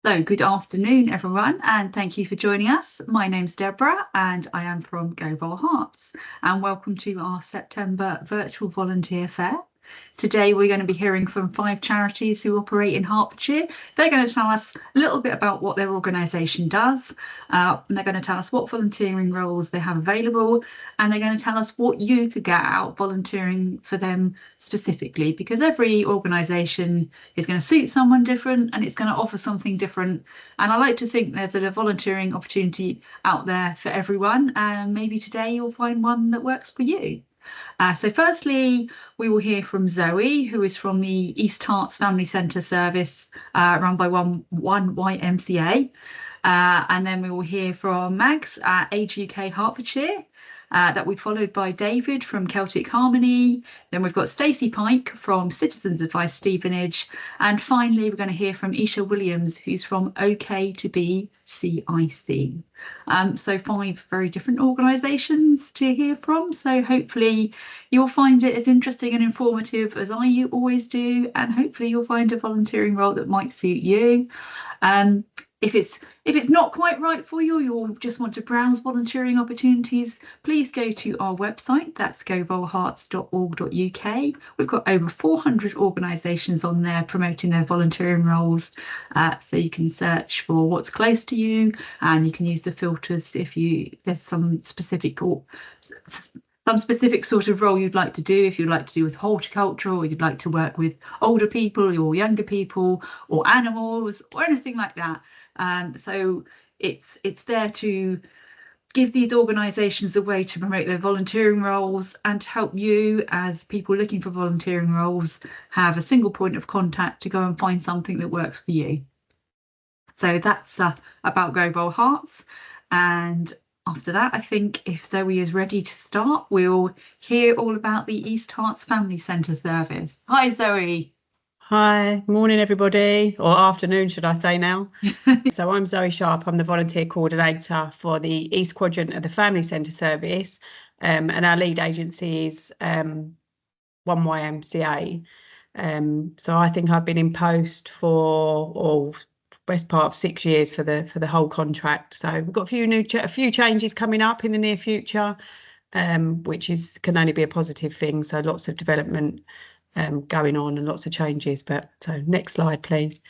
So good afternoon, everyone, and thank you for joining us. My name's Deborah and I am from GoVolHerts, and welcome to our September virtual volunteer fair. Today we're going to be hearing from 5 charities who operate in Hertfordshire. They're going to tell us a little bit about what their organisation does, and they're going to tell us what volunteering roles they have available, and they're going to tell us what you could get out volunteering for them specifically, because every organisation is going to suit someone different and it's going to offer something different. And I like to think there's a volunteering opportunity out there for everyone, and maybe today you'll find one that works for you. So firstly, we will hear from Zoe, who is from the East Herts Family Centre service run by one YMCA. And then we will hear from Mags at UK Hertfordshire. That will be followed by David from Celtic Harmony. Then we've got Stacey Pike from Citizens Advice Stevenage. And finally, we're going to hear from Isha Williams, who's from OK to Be CIC. So 5 very different organisations to hear from. So hopefully you'll find it as interesting and informative as I always do. And hopefully you'll find a volunteering role that might suit you. If it's not quite right for you, or just want to browse volunteering opportunities, please go to our website. That's govolherts.org.uk. We've got over 400 organisations on there promoting their volunteering roles. So you can search for what's close to you, and you can use the filters if there's some specific sort of role you'd like to do, if you'd like to do with horticulture, or you'd like to work with older people or younger people or animals or anything like that. So it's there to give these organisations a way to promote their volunteering roles and to help you, as people looking for volunteering roles, have a single point of contact to go and find something that works for you. So that's about GoVolHerts. And after that, I think if Zoe is ready to start, we'll hear all about the East Herts Family Centre service. Hi, Zoe. Hi, morning everybody, or afternoon should I say now. So I'm Zoe Sharp, I'm the volunteer coordinator for the East Quadrant of the Family Centre service, and our lead agency is 1YMCA. So I think I've been in post for best part of 6 years for the whole contract. So we've got a few changes coming up in the near future, which can only be a positive thing. So lots of development going on and lots of changes. So next slide, please.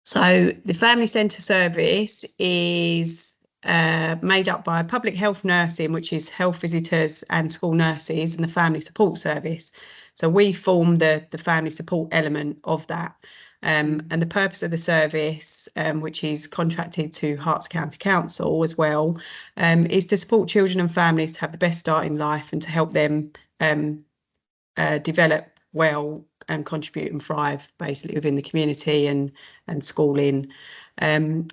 So the Family Centre service is made up by public health nursing, which is health visitors and school nurses, and the family support service. So we form the family support element of that. And the purpose of the service, which is contracted to Herts County Council as well, is to support children and families to have the best start in life and to help them develop well and contribute and thrive basically within the community and schooling.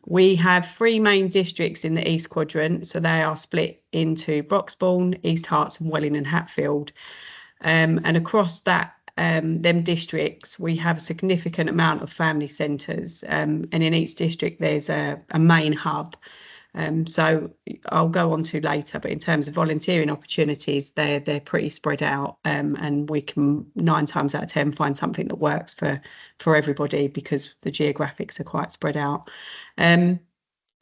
We have 3 main districts in the East Quadrant, so they are split into Broxbourne, East Herts and Welling and Hatfield. And across them districts, we have a significant amount of family centres, and in each district there's a main hub. So I'll go on to later, but in terms of volunteering opportunities, they're pretty spread out, and we can 9 times out of 10 find something that works for everybody because the geographics are quite spread out.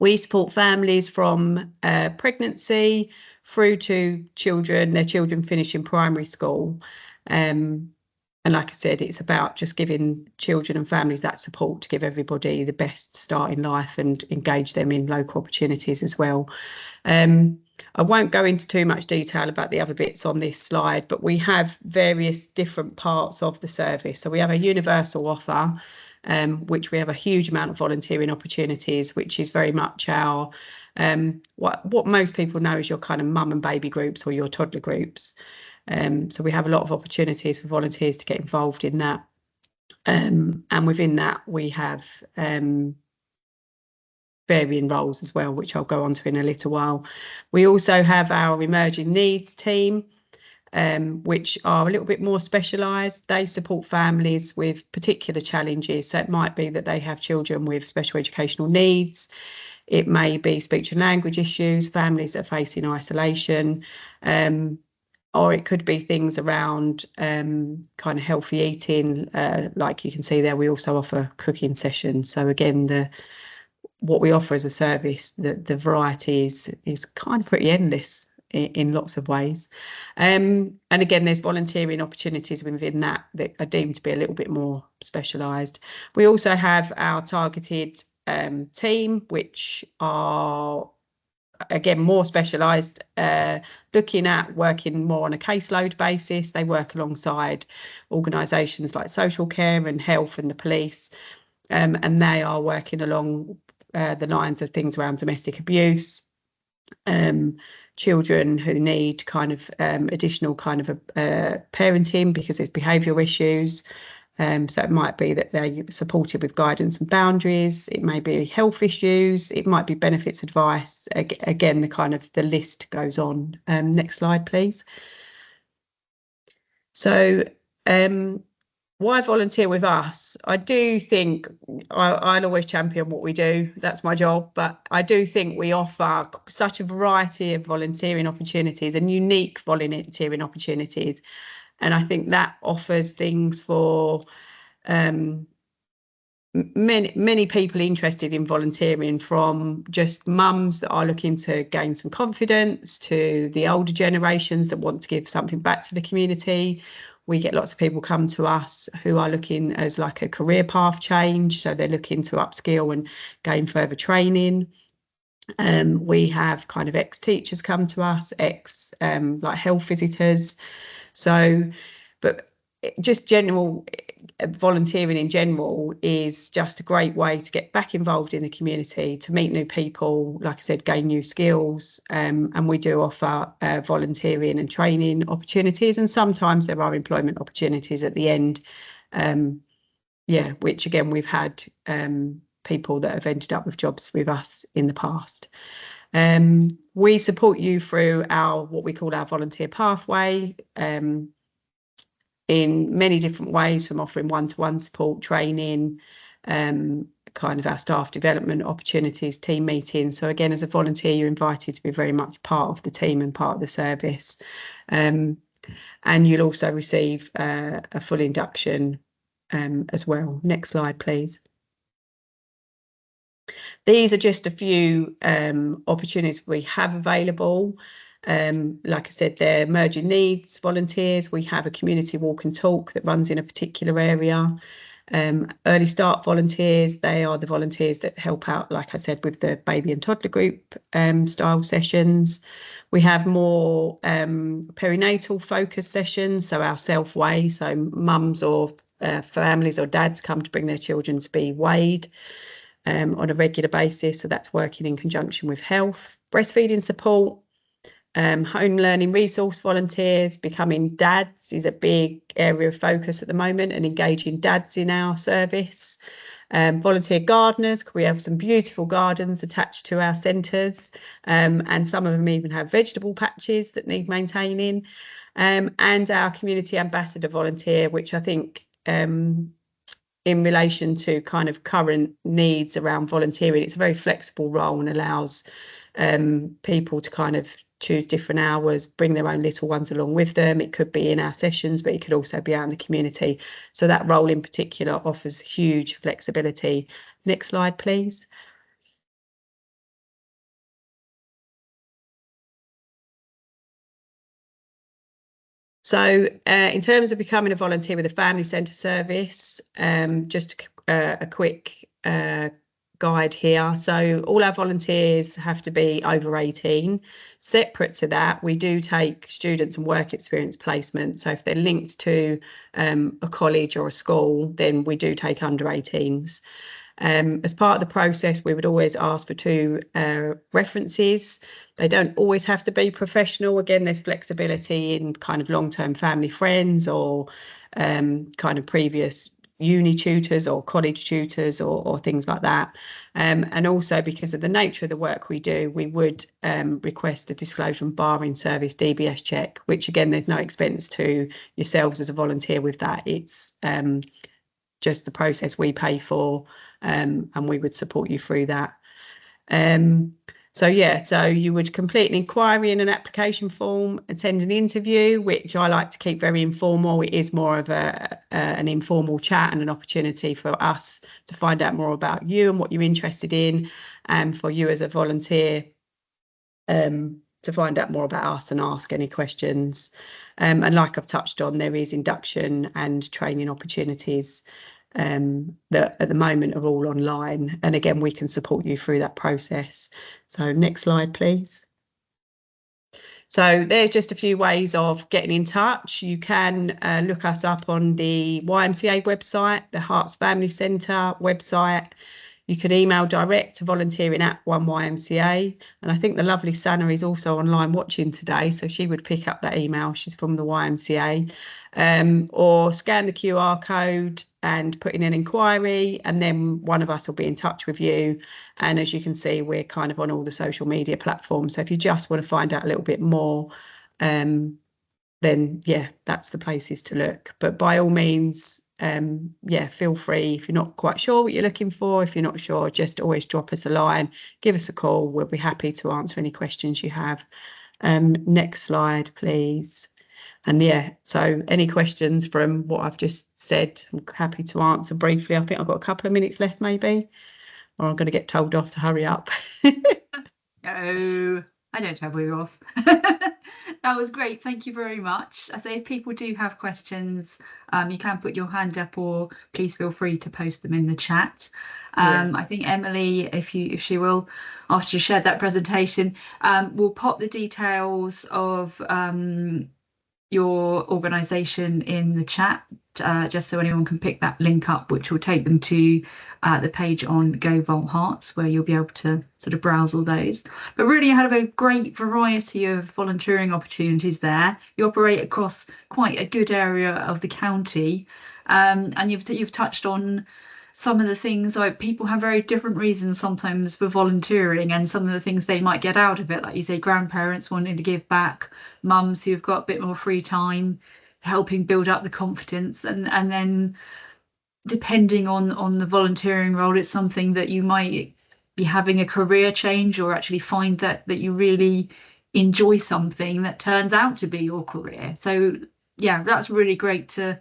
We support families from pregnancy through to their children finishing primary school. And like I said, it's about just giving children and families that support to give everybody the best start in life and engage them in local opportunities as well. I won't go into too much detail about the other bits on this slide, but we have various different parts of the service. So we have a universal offer, which we have a huge amount of volunteering opportunities, which is very much our what most people know is your kind of mum and baby groups or your toddler groups. So we have a lot of opportunities for volunteers to get involved in that. And within that, we have varying roles as well, which I'll go on to in a little while. We also have our emerging needs team, which are a little bit more specialised. They support families with particular challenges. So it might be that they have children with special educational needs. It may be speech and language issues, families that are facing isolation. or it could be things around kind of healthy eating. Like you can see there, we also offer cooking sessions. So again, what we offer as a service, the variety is kind of pretty endless in lots of ways. And again, there's volunteering opportunities within that are deemed to be a little bit more specialised. We also have our targeted team, which are again more specialised, looking at working more on a caseload basis. They work alongside organisations like social care and health and the police, and they are working along the lines of things around domestic abuse, children who need kind of additional kind of parenting because there's behavioural issues. So it might be that they're supported with guidance and boundaries. It may be health issues. It might be benefits advice. Again, the list goes on. Next slide, please. So why volunteer with us? I do think I'll always champion what we do. That's my job. But I do think we offer such a variety of volunteering opportunities and unique volunteering opportunities. And I think that offers things for many people interested in volunteering, from just mums that are looking to gain some confidence to the older generations that want to give something back to the community. We get lots of people come to us who are looking as like a career path change. So they're looking to upskill and gain further training. We have kind of ex-teachers come to us, like health visitors. So, but just general volunteering in general is just a great way to get back involved in the community, to meet new people, like I said, gain new skills. And we do offer volunteering and training opportunities, and sometimes there are employment opportunities at the end. Which again, we've had people that have ended up with jobs with us in the past. We support you through what we call our volunteer pathway, in many different ways, from offering one-to-one support, training, kind of our staff development opportunities, team meetings. So again, as a volunteer, you're invited to be very much part of the team and part of the service. And you'll also receive a full induction as well. Next slide, please. These are just a few opportunities we have available. Like I said, they're emerging needs volunteers. We have a community walk and talk that runs in a particular area. Early start volunteers, they are the volunteers that help out, like I said, with the baby and toddler group style sessions. We have more perinatal focus sessions, so our self weigh, so mums or families or dads come to bring their children to be weighed on a regular basis. So that's working in conjunction with health. Breastfeeding support, home learning resource volunteers. Becoming dads is a big area of focus at the moment, and engaging dads in our service. Volunteer gardeners, we have some beautiful gardens attached to our centres, and some of them even have vegetable patches that need maintaining. And our community ambassador volunteer, which I think in relation to kind of current needs around volunteering, it's a very flexible role and allows people to kind of choose different hours, bring their own little ones along with them. It could be in our sessions, but it could also be out in the community. So that role in particular offers huge flexibility. Next slide, please. So in terms of becoming a volunteer with a family centre service, just a quick guide here. So all our volunteers have to be over 18. Separate to that, we do take students and work experience placement. So if they're linked to a college or a school, then we do take under 18s. As part of the process, we would always ask for 2 references. They don't always have to be professional. Again, there's flexibility in kind of long-term family friends or kind of previous uni tutors or college tutors or things like that. And also, because of the nature of the work we do, we would request a disclosure and barring service DBS check, which again, there's no expense to yourselves as a volunteer with that. It's just the process we pay for, and we would support you through that. So yeah, so you would complete an inquiry in an application form, attend an interview, which I like to keep very informal. It is more of an informal chat and an opportunity for us to find out more about you and what you're interested in, and for you as a volunteer to find out more about us and ask any questions. And like I've touched on, there is induction and training opportunities that at the moment are all online, and again we can support you through that process. So next slide please. So there's just a few ways of getting in touch. You can look us up on the YMCA website, the Herts Family Centre website. You can email direct to volunteering@1YMCA, and I think the lovely Sana is also online watching today, so she would pick up that email. She's from the YMCA. Or scan the QR code and put in an inquiry, and then one of us will be in touch with you. And as you can see, we're kind of on all the social media platforms, so if you just want to find out a little bit more, then yeah, that's the places to look. But by all means, yeah, feel free. If you're not quite sure what you're looking for, if you're not sure, just always drop us a line, give us a call. We'll be happy to answer any questions you have. Next slide please. And yeah, so any questions from what I've just said, I'm happy to answer briefly. I think I've got a couple of minutes left maybe, or I'm going to get told off to hurry up. No, I don't tell you off. That was great. Thank you very much. I say if people do have questions, you can put your hand up, or please feel free to post them in the chat. I think Emily, if she will, after you shared that presentation, will pop the details of your organisation in the chat, just so anyone can pick that link up, which will take them to the page on GoVolHerts, where you'll be able to sort of browse all those. But really, you have a great variety of volunteering opportunities there. You operate across quite a good area of the county, and you've touched on some of the things. Like, people have very different reasons sometimes for volunteering, and some of the things they might get out of it, like you say, grandparents wanting to give back, mums who've got a bit more free time, helping build up the confidence, and then depending on the volunteering role, it's something that you might be having a career change, or actually find that you really enjoy something that turns out to be your career. So yeah, that's really great for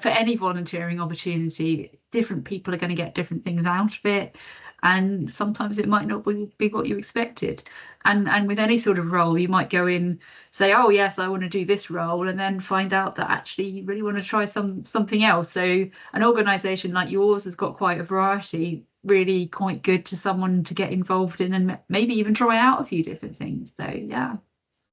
any volunteering opportunity. Different people are going to get different things out of it, and sometimes it might not be what you expected. And with any sort of role, you might go in, say, oh yes, I want to do this role, and then find out that actually you really want to try something else. So an organisation like yours has got quite a variety, really quite good to someone to get involved in, and maybe even try out a few different things. So yeah.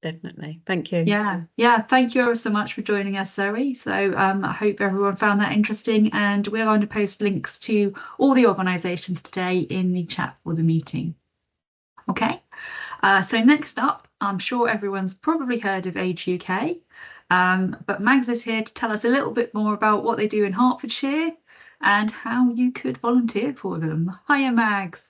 Definitely. Thank you. Yeah, thank you ever so much for joining us, Zoe. So I hope everyone found that interesting, and we're going to post links to all the organisations today in the chat for the meeting. Okay, so next up, I'm sure everyone's probably heard of Age UK, but Mags is here to tell us a little bit more about what they do in Hertfordshire and how you could volunteer for them. Hiya, Mags.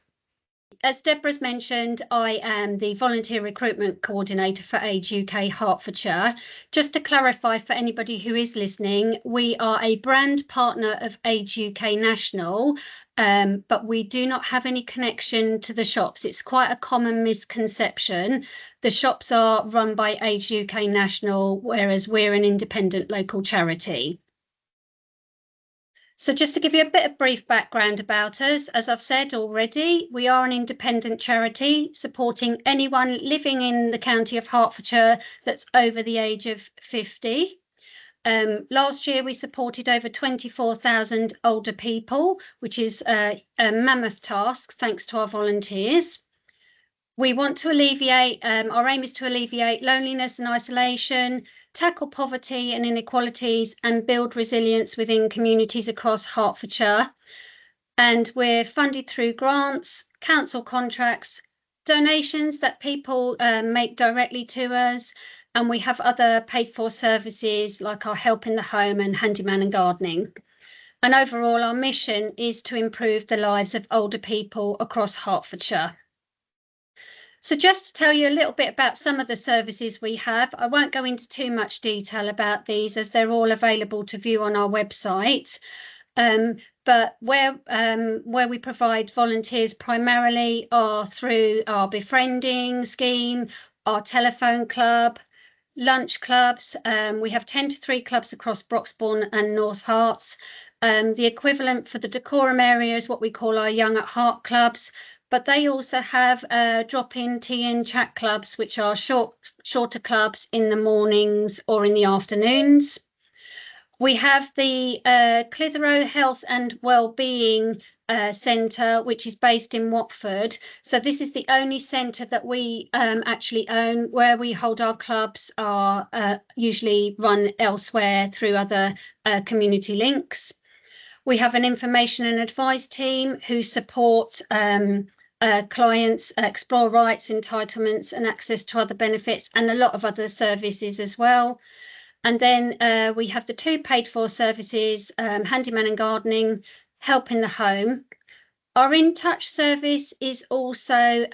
As Deborah's mentioned, I am the volunteer recruitment coordinator for Age UK Hertfordshire. Just to clarify for anybody who is listening, we are a brand partner of Age UK National, but we do not have any connection to the shops. It's quite a common misconception. The shops are run by Age UK National, whereas we're an independent local charity. So just to give you a bit of brief background about us, as I've said already, we are an independent charity supporting anyone living in the county of Hertfordshire that's over the age of 50. Last year, we supported over 24,000 older people, which is a mammoth task, thanks to our volunteers. We want to alleviate, our aim is to alleviate loneliness and isolation, tackle poverty and inequalities, and build resilience within communities across Hertfordshire. And we're funded through grants, council contracts, donations that people make directly to us, and we have other paid for services like our help in the home and handyman and gardening. And overall, our mission is to improve the lives of older people across Hertfordshire. So just to tell you a little bit about some of the services we have, I won't go into too much detail about these as they're all available to view on our website. But But where we provide volunteers primarily are through our befriending scheme, our telephone club, lunch clubs. We have 10 to 3 clubs across Broxbourne and North Herts. The equivalent for the decorum area is what we call our Young at Heart clubs, but they also have drop-in tea and chat clubs, which are shorter clubs in the mornings or in the afternoons. We have the Clitheroe Health and Wellbeing Centre, which is based in Watford. So this is the only centre that we actually own. Where we hold our clubs are usually run elsewhere through other community links. We have an information and advice team who support clients explore rights, entitlements and access to other benefits, and a lot of other services as well. And then we have the 2 paid for services, handyman and gardening, help in the home. Our In Touch service is also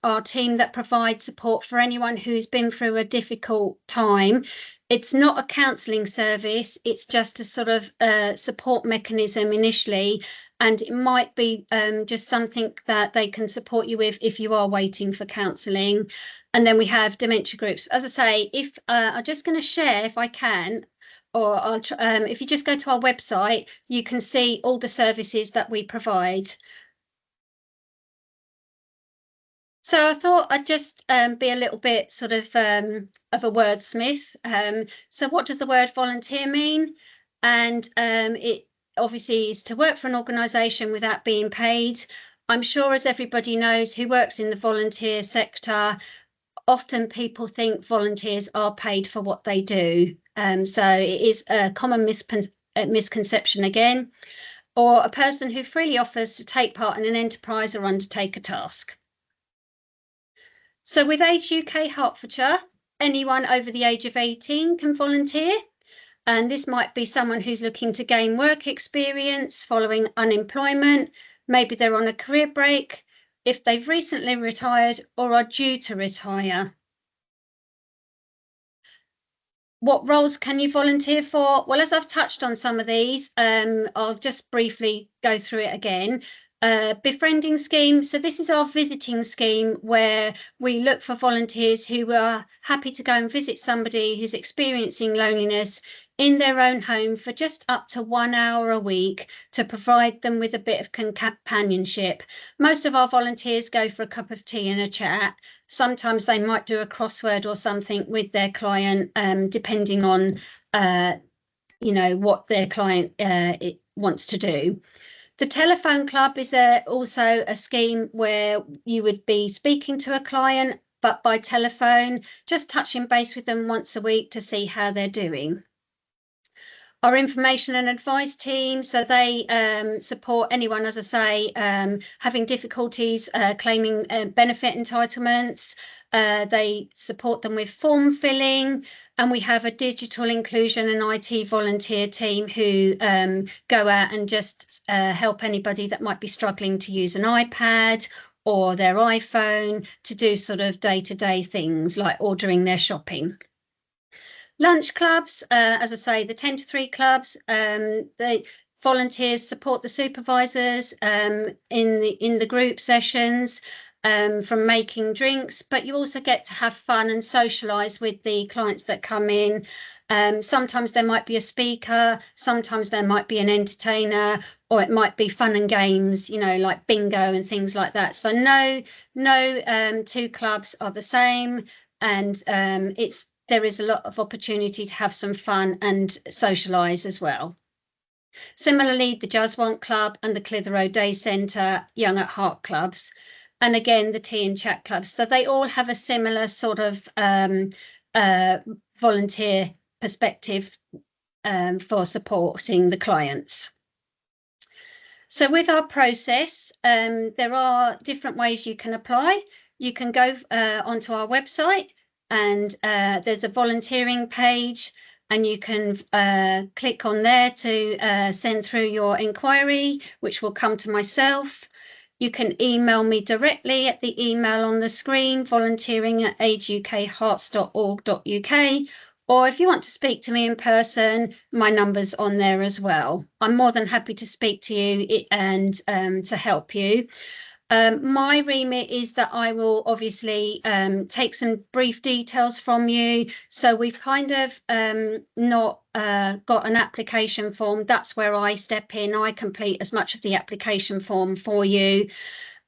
our team that provides support for anyone who's been through a difficult time. It's not a counselling service, it's just a sort of support mechanism initially, and it might be just something that they can support you with if you are waiting for counselling. And then we have dementia groups. As I say, if I'm just going to share, if I can, or I'll if you just go to our website, you can see all the services that we provide. So I thought I'd just be a little bit sort of a wordsmith. So what does the word volunteer mean? And it obviously is to work for an organisation without being paid. I'm sure, as everybody knows who works in the volunteer sector, often people think volunteers are paid for what they do. So it is a common misconception again, or a person who freely offers to take part in an enterprise or undertake a task. So with Age UK Hertfordshire, anyone over the age of 18 can volunteer. And this might be someone who's looking to gain work experience following unemployment. Maybe they're on a career break, if they've recently retired or are due to retire. What roles can you volunteer for? Well, as I've touched on some of these, I'll just briefly go through it again. Befriending scheme. So this is our visiting scheme where we look for volunteers who are happy to go and visit somebody who's experiencing loneliness in their own home for just up to 1 hour a week to provide them with a bit of companionship. Most of our volunteers go for a cup of tea and a chat. Sometimes they might do a crossword or something with their client, depending on what their client wants to do. The telephone club is also a scheme where you would be speaking to a client, but by telephone, just touching base with them once a week to see how they're doing. Our information and advice team, so they support anyone, as I say, having difficulties claiming benefit entitlements. They support them with form filling, and we have a digital inclusion and IT volunteer team who go out and just help anybody that might be struggling to use an iPad or their iPhone to do sort of day-to-day things like ordering their shopping. Lunch clubs, as I say, the 10 to 3 clubs, the volunteers support the supervisors in the group sessions from making drinks, but you also get to have fun and socialise with the clients that come in. Sometimes there might be a speaker, sometimes there might be an entertainer, or it might be fun and games, like bingo and things like that. So no 2 clubs are the same, and there is a lot of opportunity to have some fun and socialise as well. Similarly, the Jaswant Club and the Clitheroe Day Centre, Young at Heart clubs, and again, the Tea and Chat clubs. So they all have a similar sort of volunteer perspective for supporting the clients. So with our process, there are different ways you can apply. You can go onto our website, and there's a volunteering page, and you can click on there to send through your inquiry, which will come to myself. You can email me directly at the email on the screen, volunteering@ageukherts.org.uk, Or if you want to speak to me in person, my number's on there as well. I'm more than happy to speak to you and to help you. My remit is that I will obviously take some brief details from you. So we've kind of not got an application form. That's where I step in. I complete as much of the application form for you.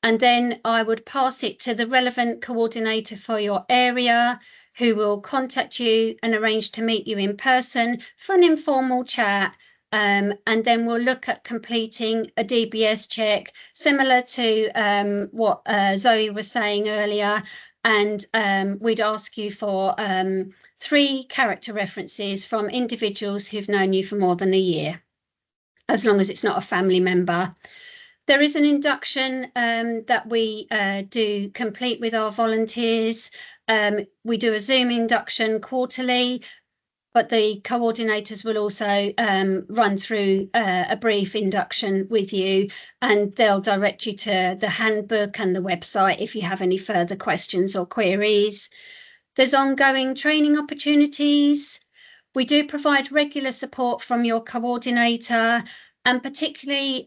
And then I would pass it to the relevant coordinator for your area, who will contact you and arrange to meet you in person for an informal chat. And then we'll look at completing a DBS check, similar to what Zoe was saying earlier. And we'd ask you for 3 character references from individuals who've known you for more than a year, as long as it's not a family member. There is an induction that we do complete with our volunteers. We do a Zoom induction quarterly, but the coordinators will also run through a brief induction with you, and they'll direct you to the handbook and the website if you have any further questions or queries. There's ongoing training opportunities. We do provide regular support from your coordinator. And particularly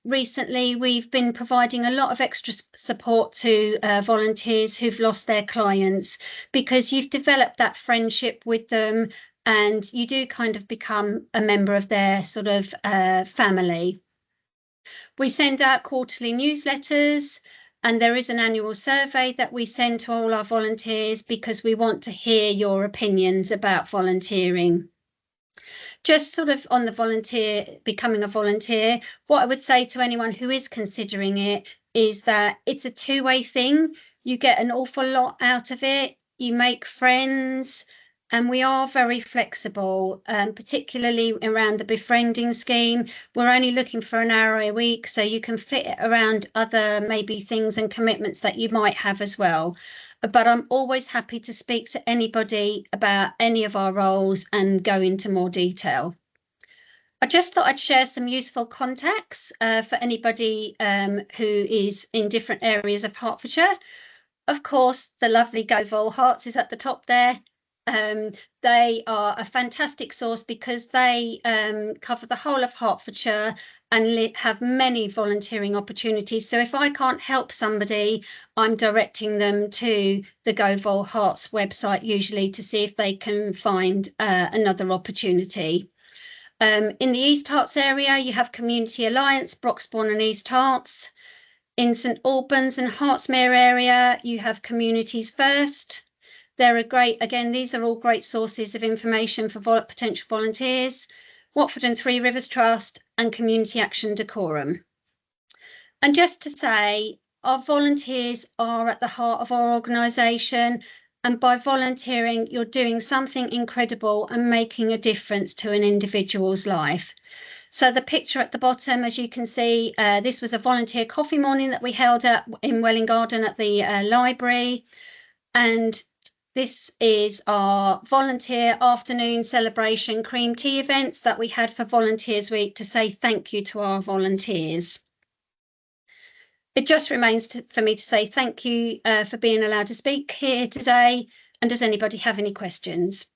recently, we've been providing a lot of extra support to volunteers who've lost their clients, because you've developed that friendship with them and you do kind of become a member of their sort of family. We send out quarterly newsletters, and there is an annual survey that we send to all our volunteers because we want to hear your opinions about volunteering. Just sort of on the becoming a volunteer, what I would say to anyone who is considering it is that it's a two-way thing. You get an awful lot out of it. You make friends, and we are very flexible, particularly around the befriending scheme. We're only looking for an hour a week, so you can fit it around other maybe things and commitments that you might have as well. But I'm always happy to speak to anybody about any of our roles and go into more detail. I just thought I'd share some useful contacts for anybody who is in different areas of Hertfordshire. Of course, the lovely GoVolHerts is at the top there. They are a fantastic source because they cover the whole of Hertfordshire and have many volunteering opportunities. So if I can't help somebody, I'm directing them to the GoVolHerts website usually to see if they can find another opportunity. In the East Herts area, you have Community Alliance, Broxbourne and East Herts. In St Albans and Hertsmere area, you have Communities First. They're a great, again, these are all great sources of information for potential volunteers. Watford and Three Rivers Trust and Community Action Decorum. And just to say, our volunteers are at the heart of our organisation, and by volunteering, you're doing something incredible and making a difference to an individual's life. So the picture at the bottom, as you can see, this was a volunteer coffee morning that we held in Welling Garden at the library. And this is our volunteer afternoon celebration cream tea events that we had for Volunteers Week to say thank you to our volunteers. It just remains for me to say thank you for being allowed to speak here today. And does anybody have any questions?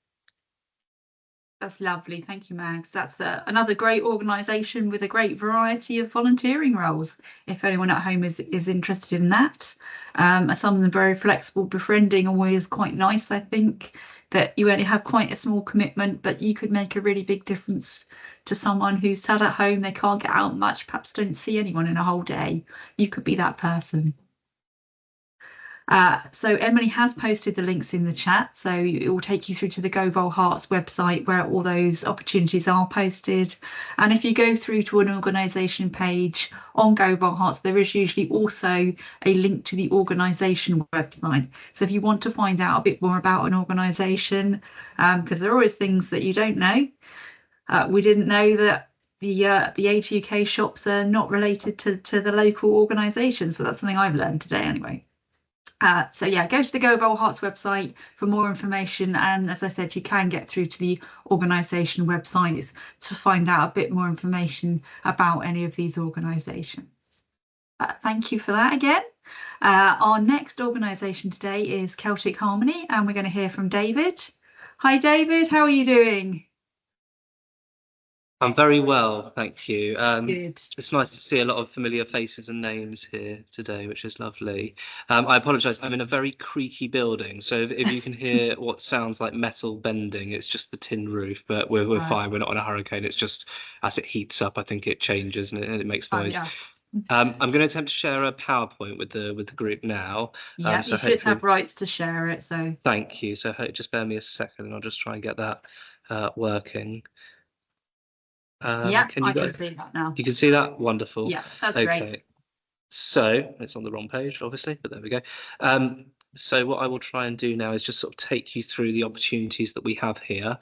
That's lovely. Thank you, Mags. That's another great organisation with a great variety of volunteering roles. If anyone at home is interested in that, some of them very flexible. Befriending always quite nice. I think that you only have quite a small commitment, but you could make a really big difference to someone who's sat at home. They can't get out much, perhaps don't see anyone in a whole day. You could be that person. So Emily has posted the links in the chat, so it will take you through to the GoVolHerts website where all those opportunities are posted. And if you go through to an organisation page on GoVolHerts, there is usually also a link to the organisation website. So if you want to find out a bit more about an organisation, because there are always things that you don't know. We didn't know that the Age UK shops are not related to the local organisation, so that's something I've learned today anyway. So yeah, go to the GoVolHerts website for more information, and as I said, you can get through to the organisation websites to find out a bit more information about any of these organisations. Thank you for that again. Our next organisation today is Celtic Harmony, and we're going to hear from David. Hi, David. How are you doing? I'm very well, thank you. Good. It's nice to see a lot of familiar faces and names here today, which is lovely. I apologise, I'm in a very creaky building, so if you can hear what sounds like metal bending, it's just the tin roof, but we're Right. fine. We're not in a hurricane. It's just as it heats up, I think it changes and it makes noise. Yeah. I'm going to attempt to share a PowerPoint with the group now. Yeah, so you should have rights to share it. So thank you. So just bear me a second, and I'll just try and get that working. yeah, can I can see that now. You can see that? Wonderful. Yeah, that's Okay. great. So it's on the wrong page, obviously, but there we go. So what I will try and do now is just sort of take you through the opportunities that we have here.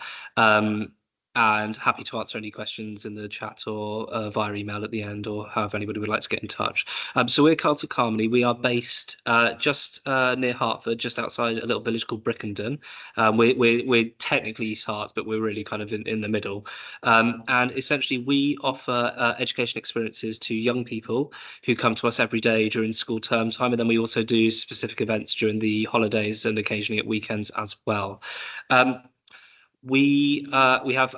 And happy to answer any questions in the chat or via email at the end, or however anybody would like to get in touch. So we're Celtic Harmony. We are based just near Hertford, just outside a little village called Brickenden. We're technically East Herts, but we're really kind of in the middle. And essentially we offer education experiences to young people who come to us every day during school term time, and then we also do specific events during the holidays and occasionally at weekends as well. We have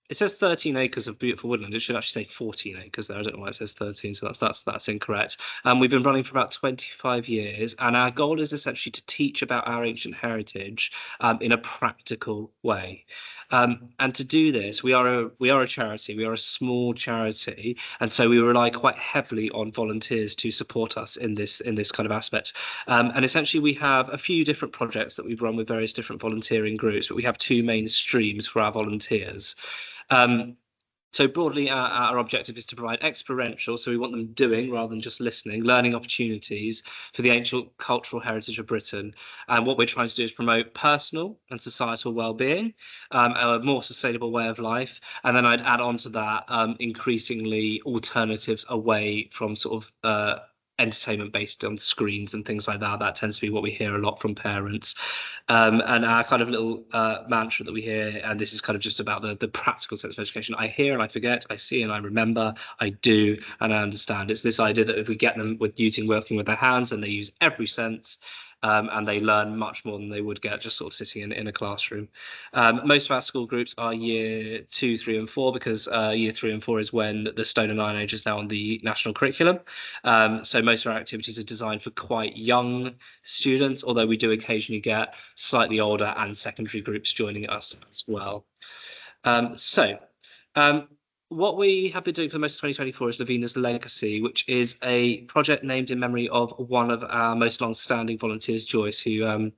it says 13 acres of beautiful woodland. It should actually say 14 acres there. I don't know why it says 13, so that's incorrect. We've been running for about 25 years, and our goal is essentially to teach about our ancient heritage in a practical way. And to do this, we are a charity. We are a small charity, and so we rely quite heavily on volunteers to support us in this kind of aspect. And essentially, we have a few different projects that we've run with various different volunteering groups, but we have two main streams for our volunteers. So broadly, our objective is to provide experiential, so we want them doing rather than just listening, learning opportunities for the ancient cultural heritage of Britain. And what we're trying to do is promote personal and societal well-being, a more sustainable way of life. And then I'd add on to that increasingly alternatives away from sort of entertainment based on screens and things like that. That tends to be what we hear a lot from parents. And our kind of little mantra that we hear, and this is kind of just about the practical sense of education: I hear and I forget, I see and I remember, I do and I understand. It's this idea that if we get them working with their hands, and they use every sense, and they learn much more than they would get just sort of sitting in a classroom. Most of our school groups are year 2, 3 and 4, because year 3 and 4 is when the Stone and Iron Age is now on the national curriculum. So most of our activities are designed for quite young students, although we do occasionally get slightly older and secondary groups joining us as well. What we have been doing for most of 2024 is Lavina's Legacy, which is a project named in memory of one of our most long-standing volunteers, Joyce, who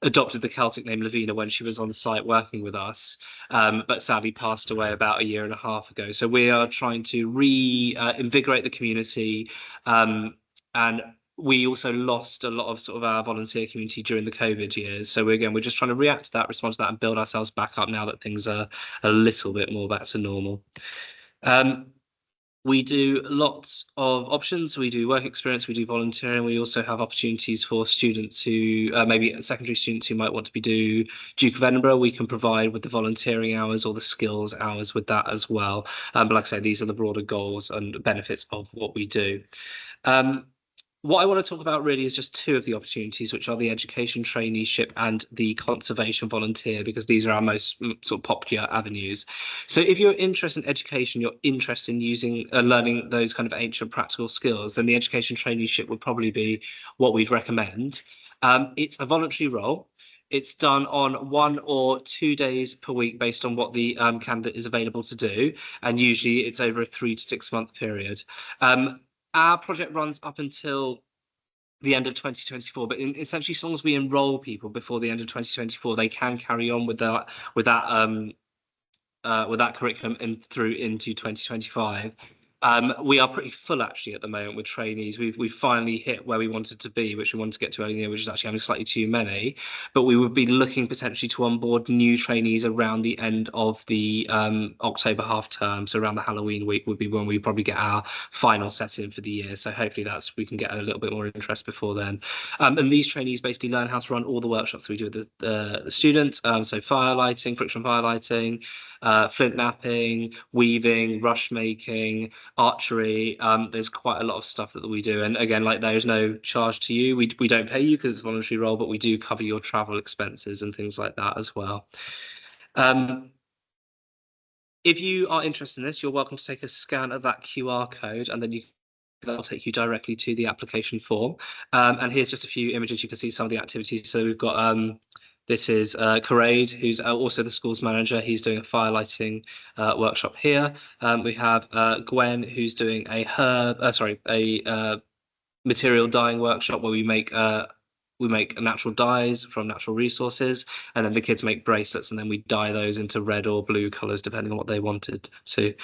adopted the Celtic name Lavina when she was on site working with us, but sadly passed away about 1.5 years ago. So we are trying to reinvigorate the community, and we also lost a lot of sort of our volunteer community during the COVID years. So we're just trying to react to that, respond to that, and build ourselves back up now that things are a little bit more back to normal. We do lots of options. We do work experience, we do volunteering. We also have opportunities for students who, maybe secondary students who might want to do Duke of Edinburgh. We can provide with the volunteering hours or the skills hours with that as well. But like I say, these are the broader goals and benefits of what we do. What I want to talk about really is just two of the opportunities, which are the education traineeship and the conservation volunteer, because these are our most sort of popular avenues. So if you're interested in education, you're interested in using learning those kind of ancient practical skills, then the education traineeship would probably be what we'd recommend. It's a voluntary role. It's done on 1 or 2 days per week based on what the candidate is available to do, and usually it's over a 3 to 6 month period. Our project runs up until the end of 2024, but essentially, as long as we enrol people before the end of 2024, they can carry on with that curriculum and through into 2025. We are pretty full actually at the moment with trainees. We've finally hit where we wanted to be, which we wanted to get to earlier in the year, which is actually having slightly too many. But we would be looking potentially to onboard new trainees around the end of the October half term. So around the Halloween week would be when we probably get our final set in for the year. So hopefully we can get a little bit more interest before then. And these trainees basically learn how to run all the workshops we do with the students. So fire lighting, friction fire lighting, flint knapping, weaving, rush making, archery. There's quite a lot of stuff that we do, and again, like, there is no charge to you. We don't pay you because it's a voluntary role, but we do cover your travel expenses and things like that as well. If you are interested in this, you're welcome to take a scan of that QR code, and then that'll take you directly to the application form. And here's just a few images. You can see some of the activities. So we've got this is Caraid, who's also the school's manager. He's doing a firelighting workshop here. We have Gwen, who's doing a material dyeing workshop where we make natural dyes from natural resources, and then the kids make bracelets, and then we dye those into red or blue colors depending on what they wanted to.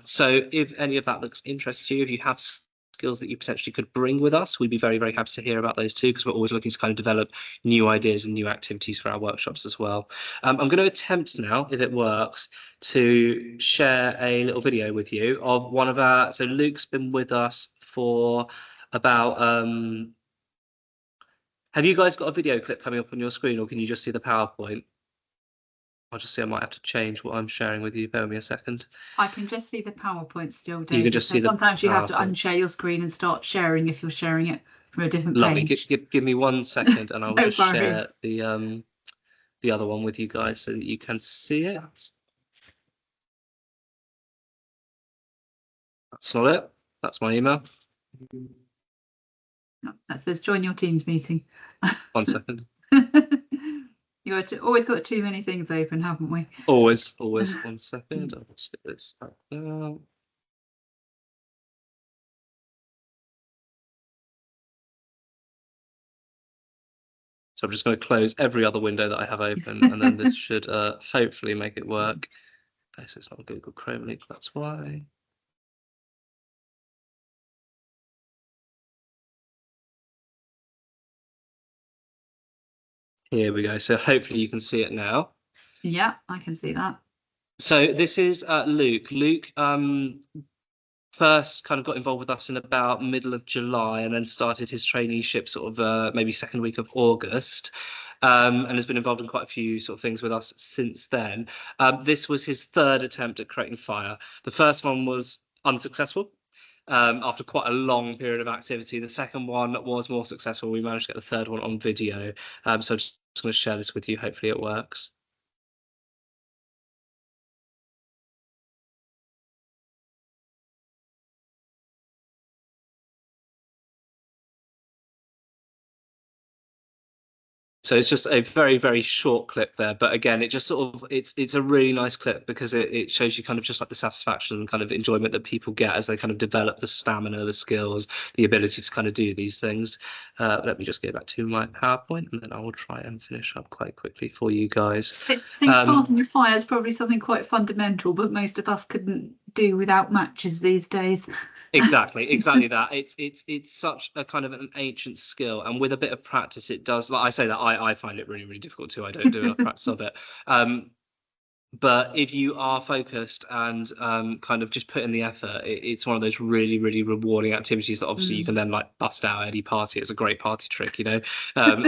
So if any of that looks interesting to you, if you have skills that you potentially could bring with us, we'd be very, very happy to hear about those too, because we're always looking to kind of develop new ideas and new activities for our workshops as well. I'm going to attempt now, if it works, to share a little video with you of one of our, so Luke's been with us for about have you guys got a video clip coming up on your screen, or can you just see the PowerPoint? I'll just see, I might have to change what I'm sharing with you. Bear with me a second. I can just see the PowerPoint still, David. You can just see the sometimes you have to PowerPoint. unshare your screen and start sharing if you're sharing it from a different Lovely. page. Give me 1 second, and I'll No just worries. share the other one with you guys so that you can see it. That's not it. That's my email. No, that says join your Teams meeting. 1 second. Always got too many things open, haven't we? Always. 1 second. I'll just get this up now. So I'm just going to close every other window that I have open, and then this should hopefully make it work. Okay, so it's not a Google Chrome link, that's why. Here we go. So hopefully you can see it now. Yeah, I can see that. So this is Luke. Luke first kind of got involved with us in about middle of July, and then started his traineeship sort of maybe second week of August, and has been involved in quite a few sort of things with us since then. This was his third attempt at creating fire. The first one was unsuccessful. After quite a long period of activity. The second one was more successful. We managed to get the third one on video. So I'm just going to share this with you. Hopefully it works. So it's just a very, very short clip there, but again, it just sort of it's a really nice clip because it shows you kind of just like the satisfaction and kind of enjoyment that people get as they kind of develop the stamina, the skills, the ability to kind of do these things. Let me just get back to my PowerPoint, and then I will try and finish up quite quickly for you guys. I think starting a fire is probably something quite fundamental, but most of us couldn't do without matches these days. Exactly that. It's such a kind of an ancient skill, and with a bit of practice it does, like I say that I find it really, really difficult too. I don't do enough practice of it. But if you are focused and kind of just put in the effort, it's one of those really, really rewarding activities that obviously you can then like bust out at any party. It's a great party trick, you know.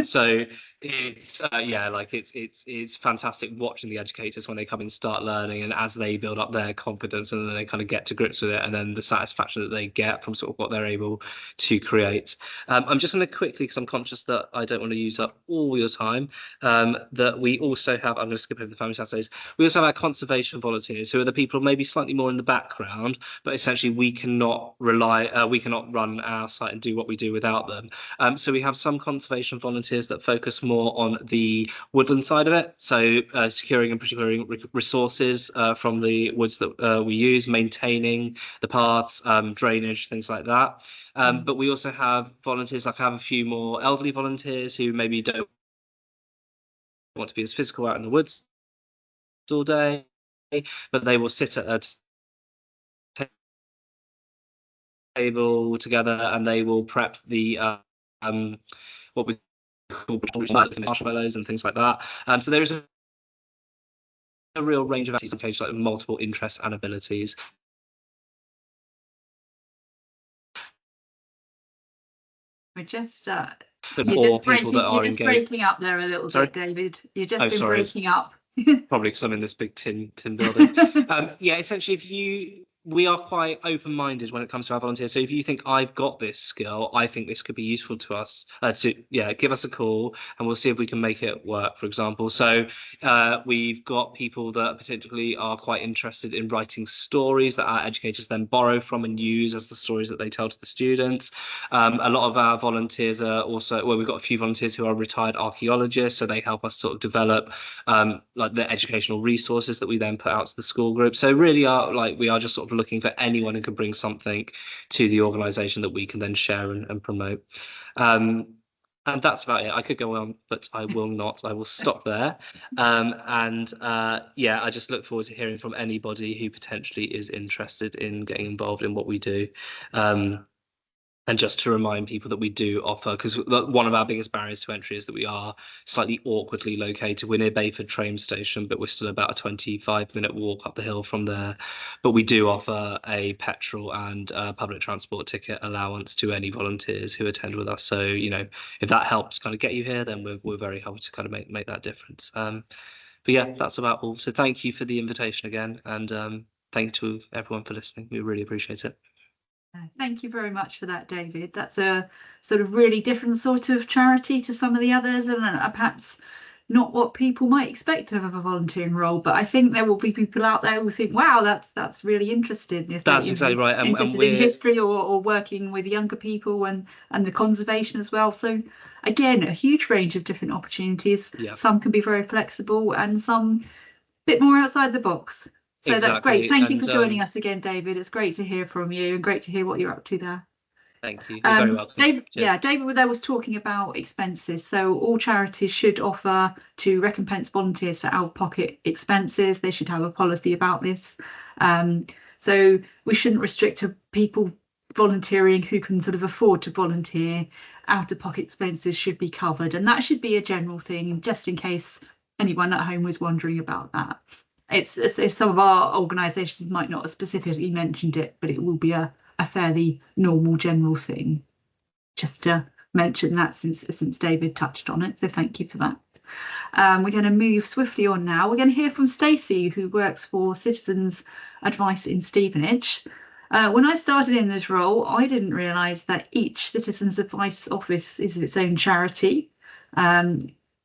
So it's yeah, like it's fantastic watching the educators when they come and start learning, and as they build up their confidence and then they kind of get to grips with it, and then the satisfaction that they get from sort of what they're able to create. I'm just going to quickly, because I'm conscious that I don't want to use up all your time, that we also have, I'm going to skip over the family Saturdays, we also have our conservation volunteers, who are the people maybe slightly more in the background, but essentially we cannot run our site and do what we do without them. So we have some conservation volunteers that focus more on the woodland side of it, so securing and procuring resources from the woods that we use, maintaining the paths, drainage, things like that. But we also have volunteers, like I have a few more elderly volunteers who maybe don't want to be as physical out in the woods all day, but they will sit at a table together and they will prep the what we call marshmallows and things like that. So there is a real range of activities, like multiple interests and abilities. We're just you're just breaking up there a little Sorry? bit, David. You've just been breaking up. Probably because I'm in this big tin building. Yeah, essentially, if you we are quite open-minded when it comes to our volunteers. So if you think I've got this skill, I think this could be useful to us, give us a call and we'll see if we can make it work, for example. So we've got people that particularly are quite interested in writing stories that our educators then borrow from and use as the stories that they tell to the students. A lot of our volunteers are also, well, we've got a few volunteers who are retired archaeologists, so they help us sort of develop like the educational resources that we then put out to the school group. So really we are just sort of looking for anyone who can bring something to the organisation that we can then share and promote. And that's about it. I could go on, but I will not. I will stop there. I just look forward to hearing from anybody who potentially is interested in getting involved in what we do. And just to remind people that we do offer, because one of our biggest barriers to entry is that we are slightly awkwardly located. We're near Bayford train station, but we're still about a 25-minute walk up the hill from there. But we do offer a petrol and public transport ticket allowance to any volunteers who attend with us. So, you know, if that helps kind of get you here, then we're very happy to kind of make that difference. But yeah, that's about all. So thank you for the invitation again. And thank you to everyone for listening. We really appreciate it. Thank you very much for that, David. That's a sort of really different sort of charity to some of the others, and perhaps not what people might expect of a volunteering role. But I think there will be people out there who think, wow, that's really interesting. If that's exactly right. Interested in history or working with younger people and the conservation as well. So again, a huge range of different opportunities. Yeah. Some can be very flexible and some a bit more outside the box. So exactly. That's great. Thank you for joining us again, David. It's great to hear from you and great to hear what you're up to there. Thank you. You're very welcome. David, David there was talking about expenses. So all charities should offer to recompense volunteers for out-of-pocket expenses. They should have a policy about this. So we shouldn't restrict to people volunteering who can sort of afford to volunteer. Out-of-pocket expenses should be covered, and that should be a general thing, just in case anyone at home was wondering about that. It's some of our organisations might not have specifically mentioned it, but it will be a fairly normal general thing. Just to mention that since David touched on it, so thank you for that. We're going to move swiftly on now. We're going to hear from Stacey, who works for Citizens Advice in Stevenage. When I started in this role, I didn't realise that each Citizens Advice office is its own charity.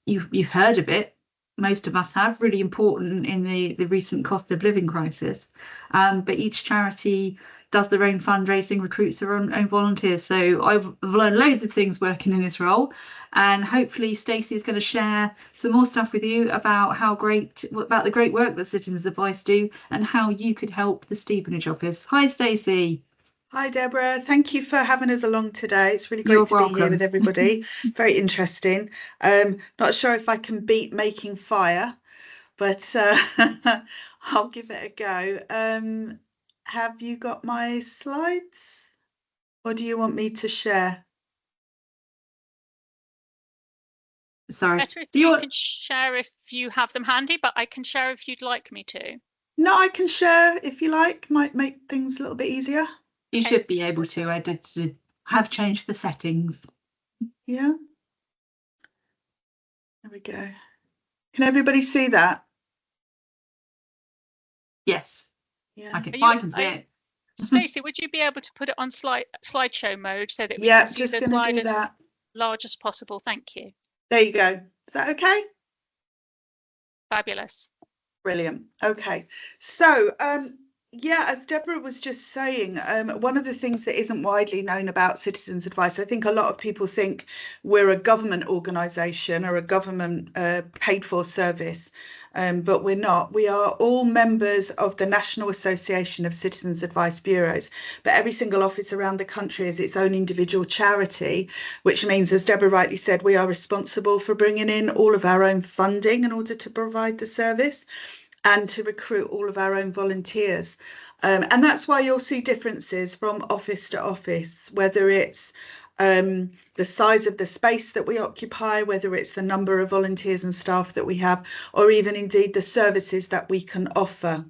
You've heard of it. Most of us have, really important in the recent cost of living crisis. But each charity does their own fundraising, recruits their own volunteers. So I've learned loads of things working in this role, and hopefully Stacey is going to share some more stuff with you about the great work that Citizens Advice do and how you could help the Stevenage office. Hi, Stacey. Hi, Deborah. Thank you for having us along today. It's really great to be here with everybody. Very interesting. Not sure if I can beat making fire, but I'll give it a go. Have you got my slides, or do you want me to share? Sorry. Better if you can share if you have them handy, but I can share if you'd like me to. No, I can share if you like. Might make things a little bit easier. You should be able to. I did have changed the settings. Yeah. There we go. Can everybody see that? Yes. Yeah. I can see it. Stacey, would you be able to put it on slideshow mode so that we can see just the going to do that. Large as possible? Thank you. There you go. Is that okay? Fabulous. Brilliant. Okay. So, yeah, as Deborah was just saying, one of the things that isn't widely known about Citizens Advice, I think a lot of people think we're a government organisation or a government paid for service, but we're not. We are all members of the National Association of Citizens Advice Bureaus, but every single office around the country is its own individual charity, which means, as Deborah rightly said, we are responsible for bringing in all of our own funding in order to provide the service and to recruit all of our own volunteers. And that's why you'll see differences from office to office, whether it's the size of the space that we occupy, whether it's the number of volunteers and staff that we have, or even indeed the services that we can offer.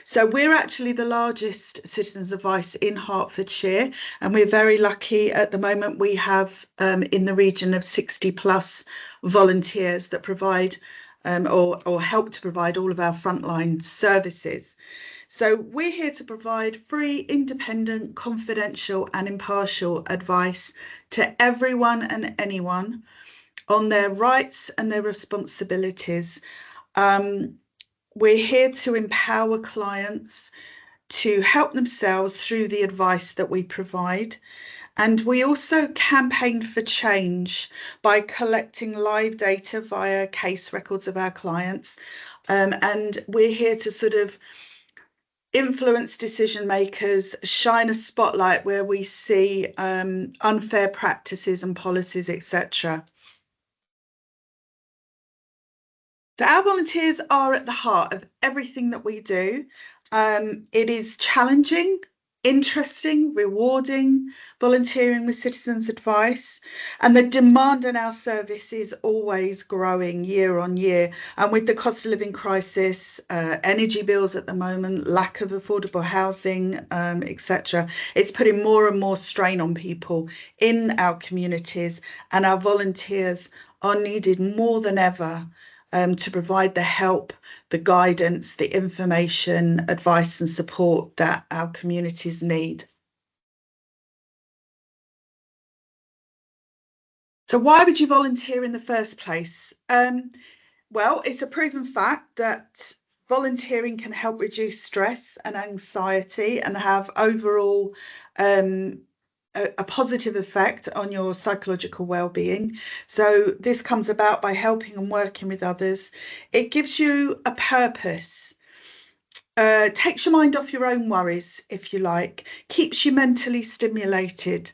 So we're actually the largest Citizens Advice in Hertfordshire, and we're very lucky at the moment. We have in the region of 60 plus volunteers that provide or help to provide all of our frontline services. So we're here to provide free, independent, confidential and impartial advice to everyone and anyone on their rights and their responsibilities. We're here to empower clients to help themselves through the advice that we provide. And we also campaign for change by collecting live data via case records of our clients. And we're here to sort of influence decision makers, shine a spotlight where we see unfair practices and policies, etc. So our volunteers are at the heart of everything that we do. It is challenging, interesting, rewarding, volunteering with citizens' advice, and the demand on our service is always growing year on year. And with the cost of living crisis, energy bills at the moment, lack of affordable housing, etc., it's putting more and more strain on people in our communities, and our volunteers are needed more than ever to provide the help, the guidance, the information, advice and support that our communities need. So why would you volunteer in the first place? Well, it's a proven fact that volunteering can help reduce stress and anxiety and have overall a positive effect on your psychological well-being. So this comes about by helping and working with others. It gives you a purpose, takes your mind off your own worries, if you like, keeps you mentally stimulated,